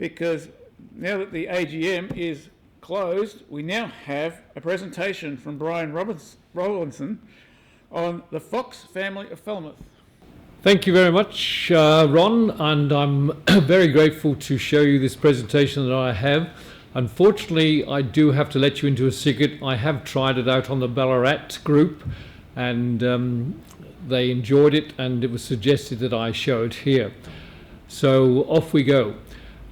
because now that the AGM is closed, we now have a presentation from Brian Rollinson on the Fox Family of Falmouth. Thank you very much, Ron, and I'm very grateful to show you this presentation that I have. Unfortunately, I do have to let you into a secret. I have tried it out on the Ballarat group, and they enjoyed it, and it was suggested that I show it here. So off we go.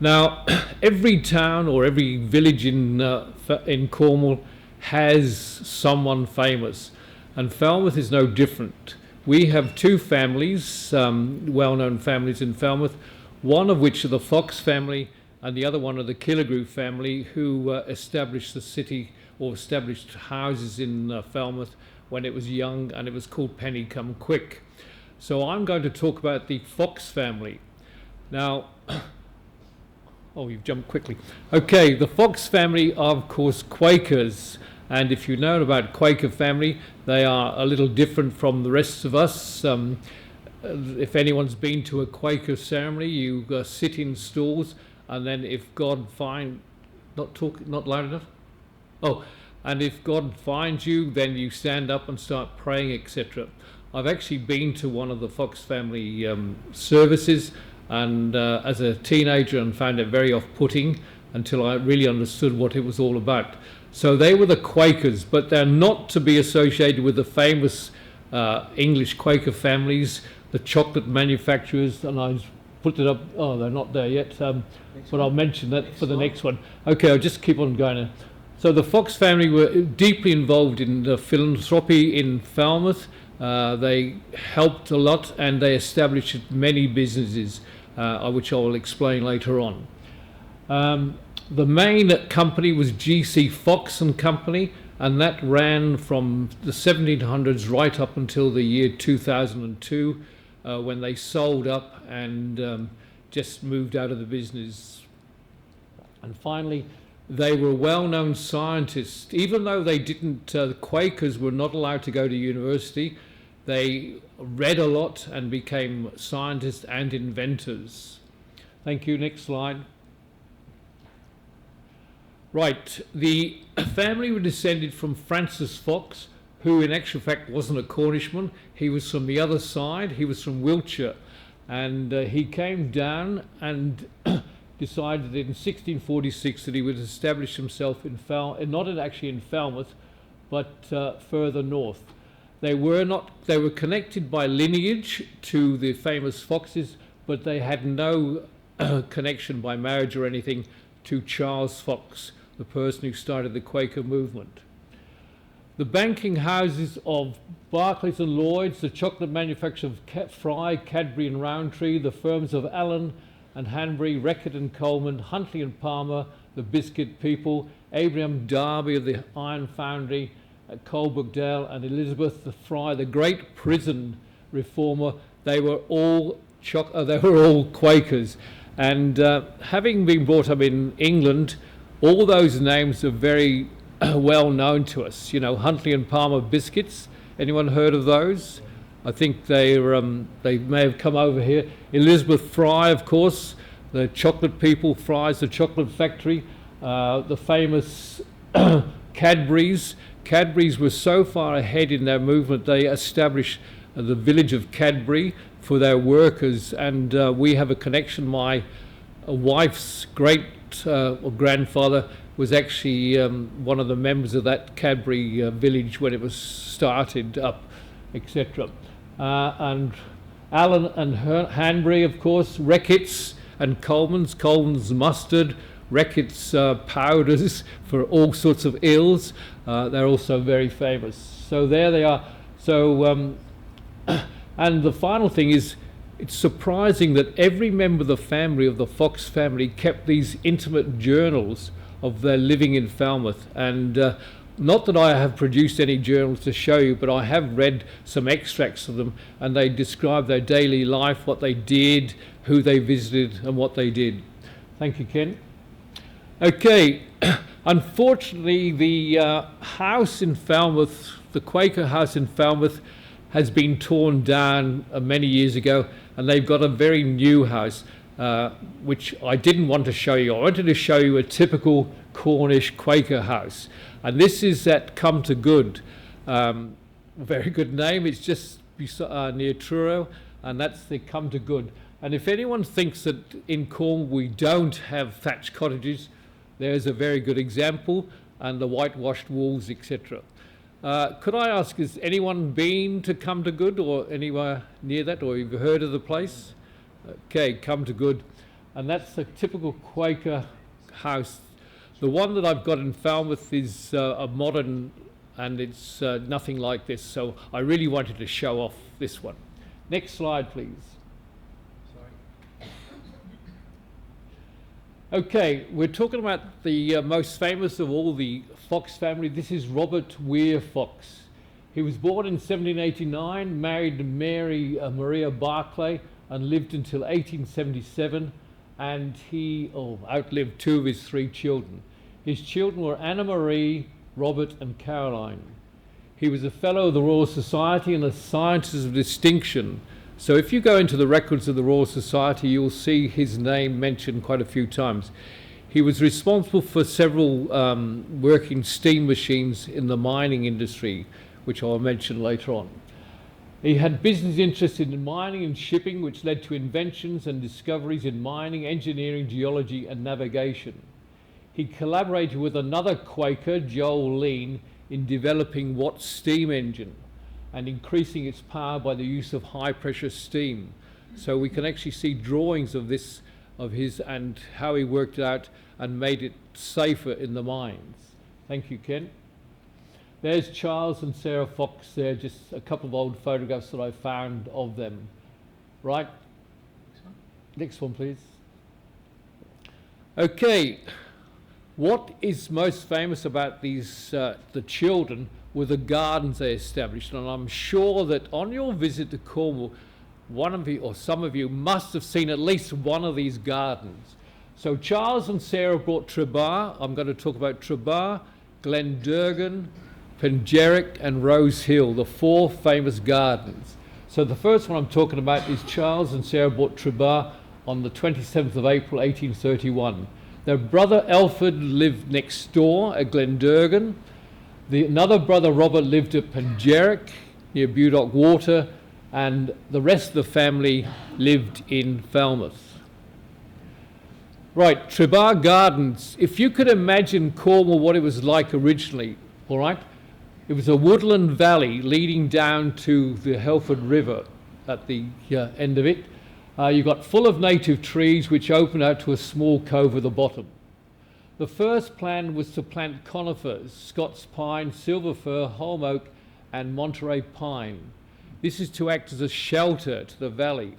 Now, every town or every village in Cornwall has someone famous, and Falmouth is no different. We have two families, well-known families in Falmouth, one of which are the Fox family and the other one are the Killigrew family, who established the city or established houses in Falmouth when it was young, and it was called Penny Come Quick. So I'm going to talk about the Fox family. Now, oh, you've jumped quickly. Okay, the Fox family are, of course, Quakers. And if you know about Quaker family, they are a little different from the rest of us. If anyone's been to a Quaker ceremony, you sit in stalls, and then if God find, not loud enough? Oh, and if God finds you, then you stand up and start praying, etc. I've actually been to one of the Fox family services, and as a teenager, and found it very off-putting until I really understood what it was all about. So they were the Quakers, but they're not to be associated with the famous English Quaker families, the chocolate manufacturers, and I put it up, oh, they're not there yet, but I'll mention that for the next one. Okay, I'll just keep on going now. So the Fox family were deeply involved in the philanthropy in Falmouth. They helped a lot, and they established many businesses, which I will explain later on. The main company was G.C. Fox and Company, and that ran from the 1700s right up until the year 2002, when they sold up and just moved out of the business. And finally, they were well-known scientists. Even though they didn't, the Quakers were not allowed to go to university, they read a lot and became scientists and inventors. Thank you. Next slide. Right, the family were descended from Francis Fox, who in actual fact wasn't a Cornishman. He was from the other side. He was from Wiltshire, and he came down and decided in 1646 that he would establish himself in actually in Falmouth, but further north. They were connected by lineage to the famous Foxes, but they had no connection by marriage or anything to Charles Fox, the person who started the Quaker movement. The banking houses of Barclays and Lloyds, the chocolate manufacturer of Fry, Cadbury and Rowntree, the firms of Allen and Hanbury, Reckitt and Coleman, Huntley and Palmer, the biscuit people, Abraham Darby of the iron foundry at Coalbrookdale, and Elizabeth the Fry, the great prison reformer, they were all Quakers. And having been brought up in England, all those names are very well known to us. You know, Huntley and Palmer biscuits. Anyone heard of those? I think they may have come over here. Elizabeth Fry, of course, the chocolate people, Fry's, the chocolate factory, the famous Cadburys. Cadburys were so far ahead in their movement, they established the village of Cadbury for their workers, and we have a connection. My wife's great grandfather was actually one of the members of that Cadbury village when it was started up, etc. And Allen and Hanbury, of course, Reckitt's and Coleman's mustard, Reckitt's powders for all sorts of ills. They're also very famous. So there they are. So, and the final thing is, it's surprising that every member of the family, of the Fox family, kept these intimate journals of their living in Falmouth. And not that I have produced any journals to show you, but I have read some extracts of them, and they describe their daily life, what they did, who they visited, and what they did. Thank you, Ken. Okay, unfortunately, the house in Falmouth, the Quaker house in Falmouth, has been torn down many years ago, and they've got a very new house. which I didn't want to show you. I wanted to show you a typical Cornish Quaker house. And this is at Come to Good. Very good name. It's just near Truro, and that's the Come to Good. And if anyone thinks that in Cornwall we don't have thatched cottages, there's a very good example, and the whitewashed walls, etc. Could I ask, has anyone been to Come to Good or anywhere near that, or you've heard of the place? Okay, Come to Good. And that's a typical Quaker house. The one that I've got in Falmouth is a modern, and it's nothing like this, so I really wanted to show off this one. Next slide, please. Okay, we're talking about the most famous of all the Fox family. This is Robert Weir Fox. He was born in 1789, married to Mary Maria Barclay, and lived until 1877, and he outlived 2 of his 3 children. His children were Anna Marie, Robert, and Caroline. He was a Fellow of the Royal Society and a Scientist of Distinction. So if you go into the records of the Royal Society, you'll see his name mentioned quite a few times. He was responsible for several working steam machines in the mining industry, which I'll mention later on. He had business interests in mining and shipping, which led to inventions and discoveries in mining, engineering, geology, and navigation. He collaborated with another Quaker, Joel Lean, in developing Watt's steam engine and increasing its power by the use of high pressure steam. So we can actually see drawings of this, of his, and how he worked it out and made it safer in the mines. Thank you, Ken. There's Charles and Sarah Fox there, just a couple of old photographs that I found of them. Right? Next one, please. Okay, what is most famous about these, the children, were the gardens they established, and I'm sure that on your visit to Cornwall, one of you or some of you must have seen at least one of these gardens. So Charles and Sarah brought Trebar. I'm going to talk about Trebar, Glendurgan, Penjerrick, and Rose Hill, the 4 famous gardens. So the first one I'm talking about is Charles and Sarah bought Trebar on the 27th of April 1831. Their brother Alfred lived next door at Glendurgan. Another brother, Robert, lived at Penjerrick near Buddock Water, and the rest of the family lived in Falmouth. Right, Trebar Gardens. If you could imagine Cornwall, what it was like originally, all right? It was a woodland valley leading down to the Helford River at the end of it. You got full of native trees which opened out to a small cove at the bottom. The first plan was to plant conifers, Scots pine, silver fir, holm oak, and Monterey pine. This is to act as a shelter to the valley.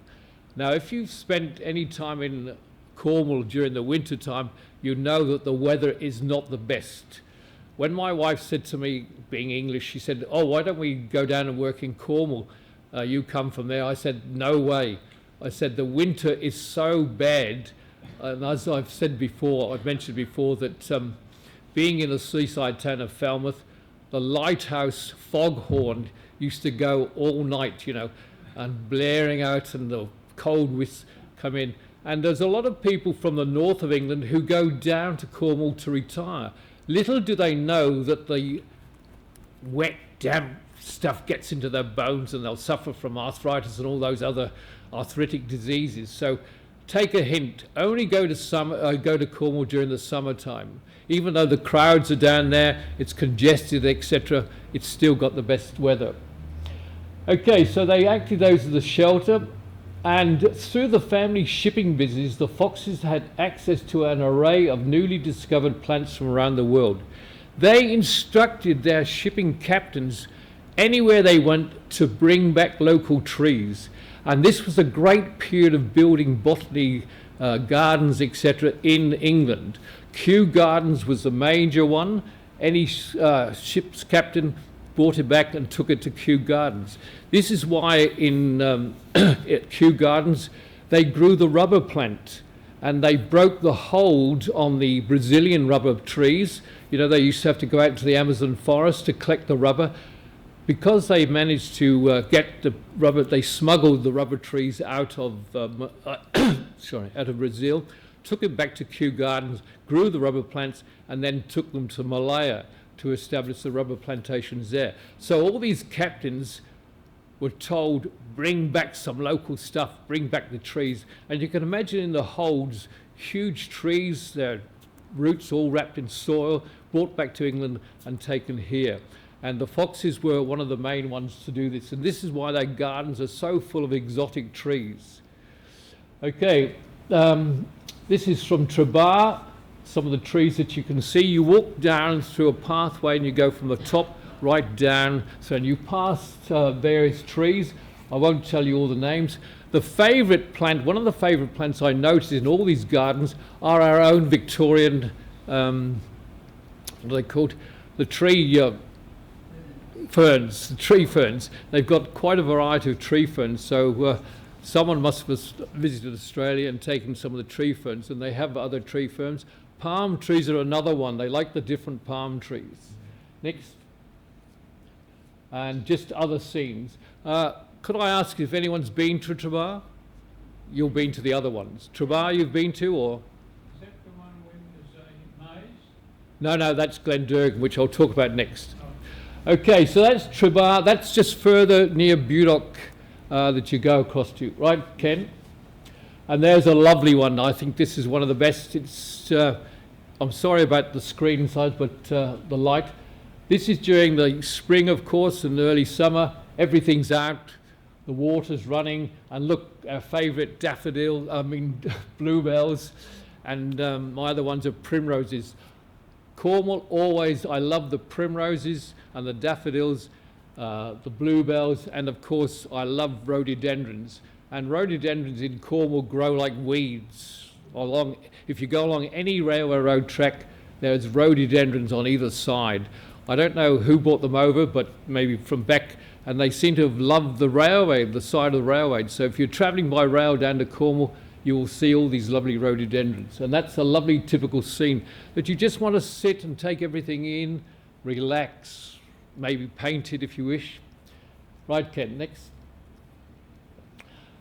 Now, if you've spent any time in Cornwall during the winter time, you know that the weather is not the best. When my wife said to me, being English, she said, "Oh, why don't we go down and work in Cornwall? You come from there." I said, "No way." I said, "The winter is so bad." And as I've said before, I've mentioned before that being in a seaside town of Falmouth, the lighthouse foghorn used to go all night, you know, and blaring out, and the cold wisps come in. And there's a lot of people from the north of England who go down to Cornwall to retire. Little do they know that the wet, damp stuff gets into their bones, and they'll suffer from arthritis and all those other arthritic diseases. So take a hint, only go to Cornwall during the summertime. Even though the crowds are down there, it's congested, etc., it's still got the best weather. Okay, so they acted those as a shelter, and through the family shipping business, the Foxes had access to an array of newly discovered plants from around the world. They instructed their shipping captains anywhere they went to bring back local trees. And this was a great period of building botany gardens, etc., in England. Kew Gardens was the major one. Any ship's captain brought it back and took it to Kew Gardens. This is why in at Kew Gardens they grew the rubber plant, and they broke the hold on the Brazilian rubber trees. You know, they used to have to go out into the Amazon forest to collect the rubber, because they managed to get the rubber, they smuggled the rubber trees out of out of Brazil, took it back to Kew Gardens, grew the rubber plants, and then took them to Malaya to establish the rubber plantations there. So all these captains were told, bring back some local stuff, bring back the trees. And you can imagine in the holds, huge trees, their roots all wrapped in soil, brought back to England and taken here. And the foxes were one of the main ones to do this. And this is why their gardens are so full of exotic trees. Okay, this is from Trabar, some of the trees that you can see. You walk down through a pathway and you go from the top right down. So you pass various trees. I won't tell you all the names. The favourite plant, one of the favourite plants I noticed in all these gardens are our own Victorian, what are they called? The tree ferns, the tree ferns. They've got quite a variety of tree ferns. So someone must have visited Australia and taken some of the tree ferns, and they have other tree ferns. Palm trees are another one. They like the different palm trees. Next. And just other scenes. Could I ask if anyone's been to Trabar? You've been to the other ones. Trabar you've been to, or? Is that the one when there's maze? No, that's Glendurgan, which I'll talk about next. Oh. Okay, so that's Trabar. That's just further near Budok that you go across to. Right, Ken? And there's a lovely one. I think this is one of the best. It's, I'm sorry about the screen size, but the light. This is during the spring, of course, and early summer. Everything's out, the water's running, and look, our favourite bluebells, and my other ones are primroses. Cornwall, always, I love the primroses and the daffodils, the bluebells, and of course, I love rhododendrons. And rhododendrons in Cornwall grow like weeds. If you go along any railway road track, there's rhododendrons on either side. I don't know who brought them over, but maybe from back, and they seem to have loved the railway, the side of the railway. So if you're travelling by rail down to Cornwall, you will see all these lovely rhododendrons. And that's a lovely typical scene that you just want to sit and take everything in, relax, maybe paint it if you wish. Right, Ken, next.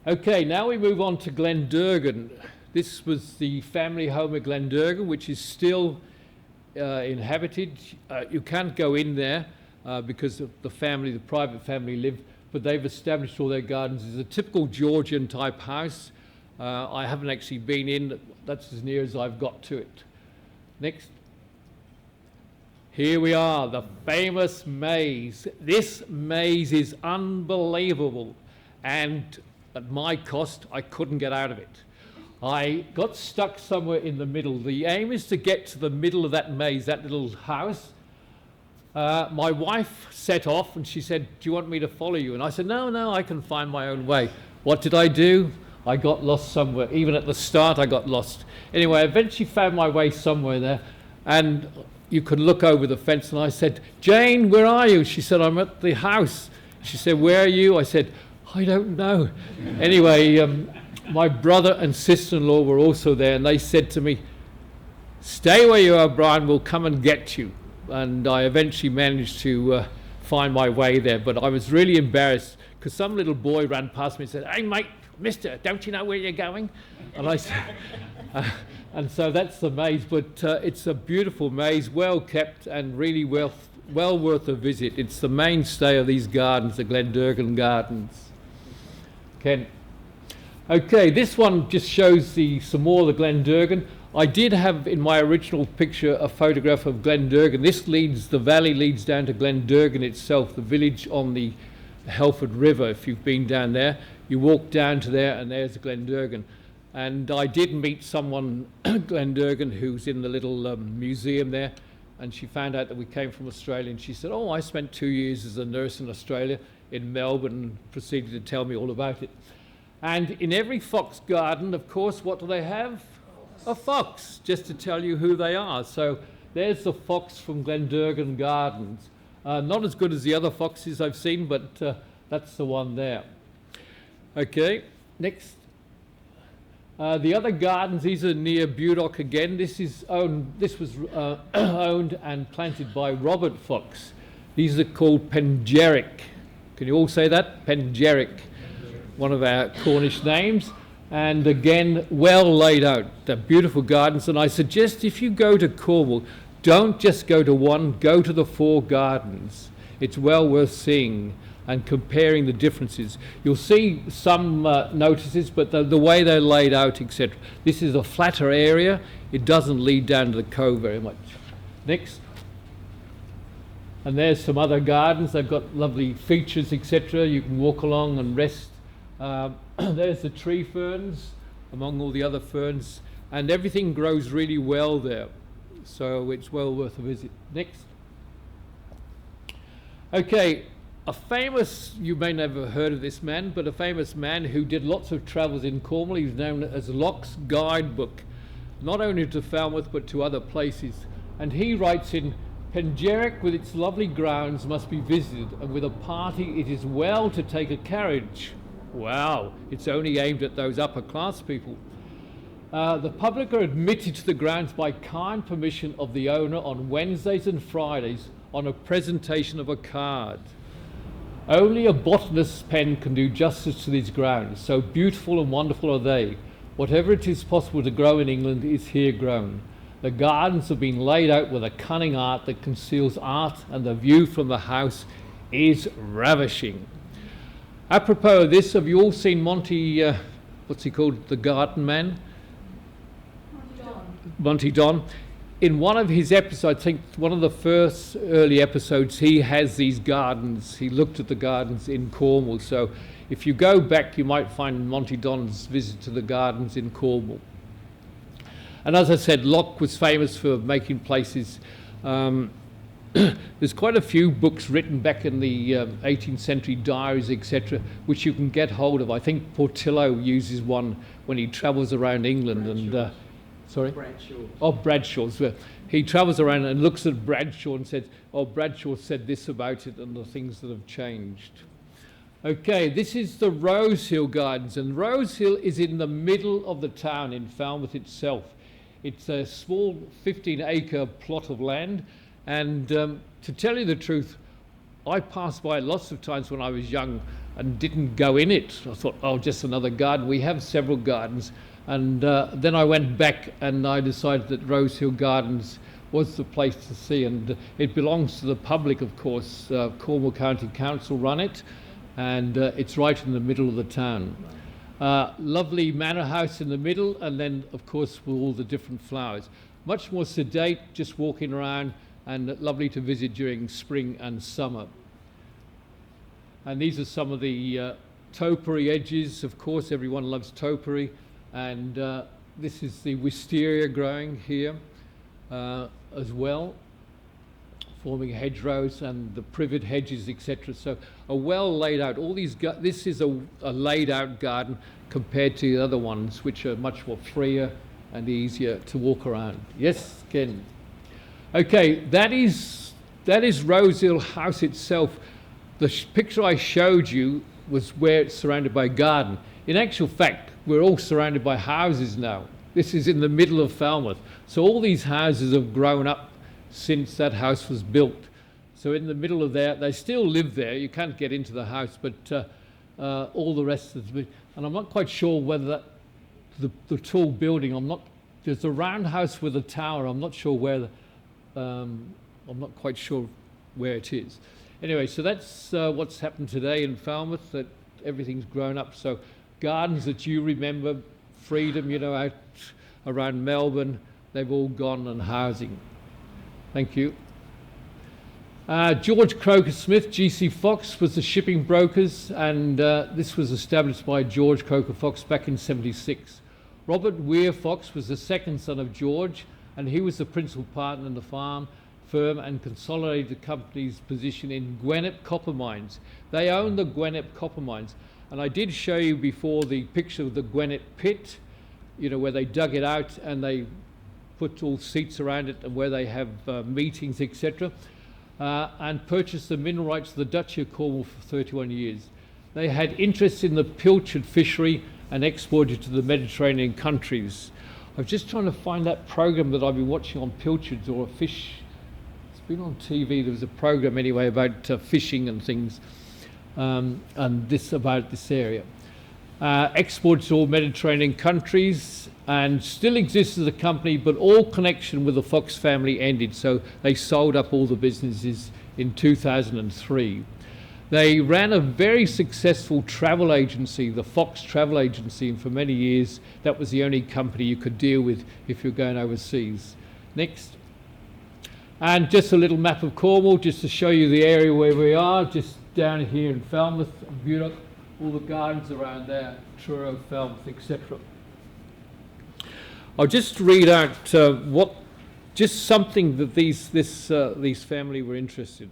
Okay, now we move on to Glendurgan. This was the family home of Glendurgan, which is still inhabited. You can't go in there because of the family, the private family live, but they've established all their gardens. It's a typical Georgian type house. I haven't actually been in, that's as near as I've got to it. Next. Here we are, the famous maze. This maze is unbelievable, and at my cost, I couldn't get out of it. I got stuck somewhere in the middle. The aim is to get to the middle of that maze, that little house. My wife set off and she said, do you want me to follow you? And I said, no, I can find my own way. What did I do? I got lost somewhere. Even at the start, I got lost. Anyway, I eventually found my way somewhere there, and you could look over the fence, and I said, Jane, where are you? She said, I'm at the house. She said, where are you? I said, I don't know. Anyway, my brother and sister-in-law were also there, and they said to me, stay where you are, Brian, we'll come and get you. And I eventually managed to find my way there, but I was really embarrassed because some little boy ran past me and said, hey mate, mister, don't you know where you're going? And I said, and so that's the maze, but it's a beautiful maze, well kept and really well worth a visit. It's the mainstay of these gardens, the Glendurgan Gardens. Ken. Okay, this one just shows some more of the Glendurgan. I did have in my original picture a photograph of Glendurgan. The valley leads down to Glendurgan itself, the village on the Helford River. If you've been down there, you walk down to there and there's Glendurgan. And I did meet someone, Glendurgan, who's in the little museum there, and she found out that we came from Australia, and she said, oh, I spent 2 years as a nurse in Australia, in Melbourne, and proceeded to tell me all about it. And in every fox garden, of course, what do they have? A fox, just to tell you who they are. So there's the fox from Glendurgan Gardens. Not as good as the other foxes I've seen, but that's the one there. Okay, next. The other gardens, these are near Budok again. This was owned and planted by Robert Fox. These are called Pengeric. Can you all say that? Pengeric, one of our Cornish names. And again, well laid out. They're beautiful gardens. And I suggest if you go to Cornwall, don't just go to one, go to the 4 gardens. It's well worth seeing and comparing the differences. You'll see some notices, but the way they're laid out, etc. This is a flatter area. It doesn't lead down to the cove very much. Next. And there's some other gardens. They've got lovely features, etc. You can walk along and rest. There's the tree ferns among all the other ferns, and everything grows really well there. So it's well worth a visit. Next. Okay, a famous, you may never have heard of this man, but a famous man who did lots of travels in Cornwall. He's known as Locke's Guidebook, not only to Falmouth but to other places. And he writes in, Pengeric with its lovely grounds must be visited, and with a party it is well to take a carriage. Wow, it's only aimed at those upper class people. The public are admitted to the grounds by kind permission of the owner on Wednesdays and Fridays on a presentation of a card. Only a botanist's pen can do justice to these grounds, so beautiful and wonderful are they. Whatever it is possible to grow in England is here grown. The gardens have been laid out with a cunning art that conceals art, and the view from the house is ravishing. Apropos of this, have you all seen Monty, what's he called, the garden man? Monty Don. In one of his episodes, I think one of the first early episodes, he has these gardens. He looked at the gardens in Cornwall. So if you go back, you might find Monty Don's visit to the gardens in Cornwall. And as I said, Locke was famous for making places. There's quite a few books written back in the 18th century, diaries, etc., which you can get hold of. I think Portillo uses one when he travels around England. And sorry? Bradshaw. Oh, Bradshaw's. He travels around and looks at Bradshaw and says, oh, Bradshaw said this about it and the things that have changed. Okay, this is the Rosehill Gardens, and Rosehill is in the middle of the town in Falmouth itself. It's a small 15-acre plot of land, and to tell you the truth, I passed by it lots of times when I was young and didn't go in it. I thought, oh, just another garden. We have several gardens. And then I went back and I decided that Rosehill Gardens was the place to see, and it belongs to the public, of course. Cornwall County Council run it, and it's right in the middle of the town. Lovely manor house in the middle, and then of course with all the different flowers. Much more sedate, just walking around, and lovely to visit during spring and summer. And these are some of the topiary edges. Of course, everyone loves topiary. And this is the wisteria growing here as well, forming hedgerows and the privet hedges, etc. So a well laid out, all these, this is a laid out garden compared to the other ones, which are much more freer and easier to walk around. Yes, Ken? Okay, that is Rosehill House itself. The picture I showed you was where it's surrounded by a garden. In actual fact, we're all surrounded by houses now. This is in the middle of Falmouth. So all these houses have grown up since that house was built. So in the middle of there, they still live there. You can't get into the house, but all the rest of the... And I'm not quite sure whether that, the tall building, there's a round house with a tower. I'm not sure where, I'm not quite sure where it is. Anyway, so that's what's happened today in Falmouth, that everything's grown up. So gardens that you remember, Freedom, out around Melbourne, they've all gone, and housing. Thank you. George Croker Smith, G.C. Fox, was the shipping brokers, and this was established by George Croker Fox back in '76. Robert Weir Fox was the second son of George, and he was the principal partner in the firm and consolidated the company's position in Gwenyp copper mines. They owned the Gwenyp copper mines. And I did show you before the picture of the Gwenyp pit, where they dug it out and they put all seats around it, and where they have meetings, etc. And purchased the mineral rights of the Duchy of Cornwall for 31 years. They had interest in the pilchard fishery and exported to the Mediterranean countries. I was just trying to find that program that I've been watching on pilchards, or a fish been on TV. There was a program anyway about fishing and things, and this about this area. Exports to all Mediterranean countries, and still exists as a company, but all connection with the Fox family ended. So they sold up all the businesses in 2003. They ran a very successful travel agency, the Fox Travel Agency, and for many years that was the only company you could deal with if you're going overseas. Next. And just a little map of Cornwall, just to show you the area where we are, just down here in Falmouth, Burdock, all the gardens around there, Truro, Falmouth, etc. I'll just read out just something that these family were interested in.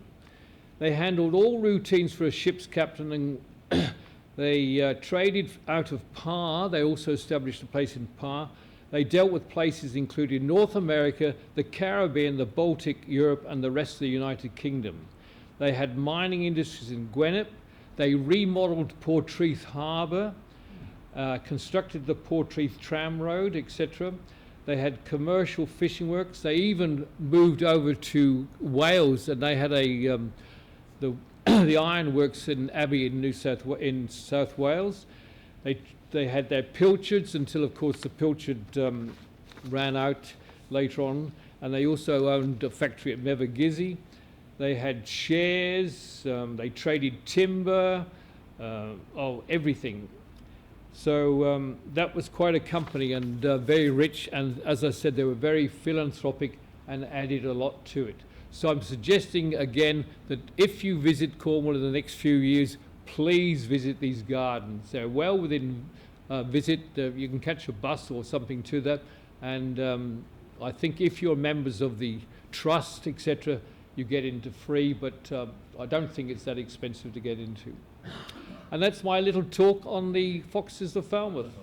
They handled all routines for a ship's captain, and they traded out of Par. They also established a place in Par. They dealt with places including North America, the Caribbean, the Baltic, Europe, and the rest of the United Kingdom. They had mining industries in Gwenyp. They remodeled Portreath Harbour, constructed the Portreath Tram Road, etc. They had commercial fishing works. They even moved over to Wales, and they had the ironworks in Abbey in South Wales. They had their pilchards until, of course, the pilchard ran out later on, and they also owned a factory at Mevergizy. They had shares. They traded timber, everything. So that was quite a company, and very rich. And as I said, they were very philanthropic and added a lot to it. So I'm suggesting again that if you visit Cornwall in the next few years, please visit these gardens. They're well within visit. You can catch a bus or something to that. And I think if you're members of the trust, etc., you get into free, but I don't think it's that expensive to get into. And that's my little talk on the Foxes of Falmouth.